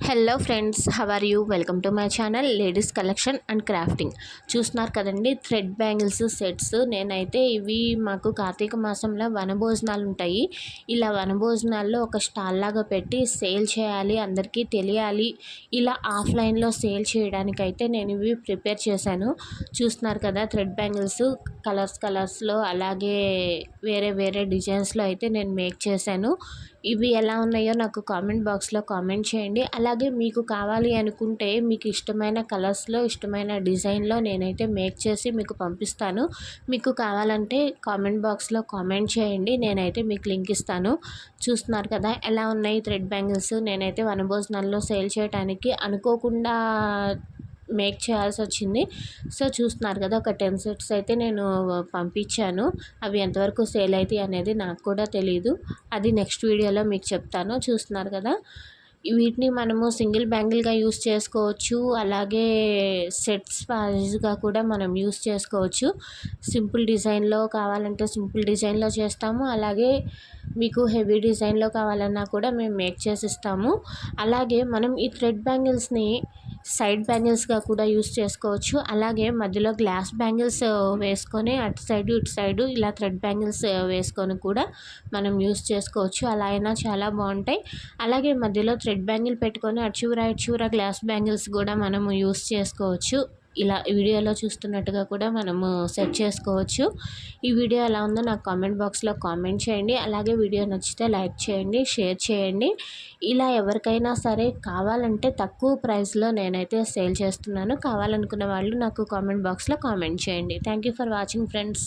Hello friends, how are you? Welcome to my channel ladies collection and crafting. చూస్తున్నారు కదండి, thread bangles sets. నేనైతే ఇవి మాకు కార్తీక మాసంలో వనభోజనాలు ఉంటాయి. ఇలా వనభోజనాల్లో ఒక స్టాల్ లాగా పెట్టి సేల్ చేయాలి, అందరికీ తెలియాలి. ఇలా ఆఫ్లైన్లో సేల్ చేయడానికైతే నేను ఇవి ప్రిపేర్ చేశాను. చూస్తున్నారు కదా, థ్రెడ్ బ్యాంగిల్స్ కలర్స్లో అలాగే వేరే వేరే డిజైన్స్లో అయితే నేను మేక్ చేశాను. ఇవి ఎలా ఉన్నాయో నాకు కామెంట్ బాక్స్లో కామెంట్ చేయండి. అలాగే మీకు కావాలి అనుకుంటే మీకు ఇష్టమైన కలర్స్లో ఇష్టమైన డిజైన్లో నేనైతే మేక్ చేసి మీకు పంపిస్తాను. మీకు కావాలంటే కామెంట్ బాక్స్లో కామెంట్ చేయండి, నేనైతే మీకు లింక్ ఇస్తాను. చూస్తున్నారు కదా ఎలా ఉన్నాయి థ్రెడ్ బ్యాంగిల్స్. నేనైతే వనభోజనాల్లో సేల్ చేయడానికి అనుకోకుండా మేక్ చేయాల్సి వచ్చింది. సో చూస్తున్నారు కదా, ఒక 10 సెట్స్ అయితే నేను పంపించాను. అవి ఎంతవరకు సేల్ అవుతాయి అనేది నాకు కూడా తెలియదు. అది నెక్స్ట్ వీడియోలో మీకు చెప్తాను. చూస్తున్నారు కదా, వీటిని మనము సింగిల్ బ్యాంగిల్గా యూస్ చేసుకోవచ్చు, అలాగే సెట్స్ వైజ్గా కూడా మనం యూస్ చేసుకోవచ్చు. సింపుల్ డిజైన్లో కావాలంటే సింపుల్ డిజైన్లో చేస్తాము, అలాగే మీకు హెవీ డిజైన్లో కావాలన్నా కూడా మేము మేక్ చేసి ఇస్తాము. అలాగే మనం ఈ థ్రెడ్ బ్యాంగిల్స్ని సైడ్ బ్యాంగిల్స్గా కూడా యూస్ చేసుకోవచ్చు. అలాగే మధ్యలో గ్లాస్ బ్యాంగిల్స్ వేసుకొని అటు సైడు ఇటు సైడు ఇలా థ్రెడ్ బ్యాంగిల్స్ వేసుకొని కూడా మనం యూస్ చేసుకోవచ్చు. అలా అయినా చాలా బాగుంటాయి. అలాగే మధ్యలో థ్రెడ్ బ్యాంగిల్ పెట్టుకొని అటు చివర గ్లాస్ బ్యాంగిల్స్ కూడా మనము యూస్ చేసుకోవచ్చు. ఇలా వీడియోలో చూస్తున్నట్టుగా కూడా మనము సెట్ చేసుకోవచ్చు. ఈ వీడియో ఎలా ఉందో నాకు కామెంట్ బాక్స్లో కామెంట్ చేయండి. అలాగే వీడియో నచ్చితే లైక్ చేయండి, షేర్ చేయండి. ఇలా ఎవరికైనా సరే కావాలంటే తక్కువ ప్రైస్లో నేనైతే సేల్ చేస్తున్నాను. కావాలనుకున్న వాళ్ళు నాకు కామెంట్ బాక్స్లో కామెంట్ చేయండి. Thank you for watching friends.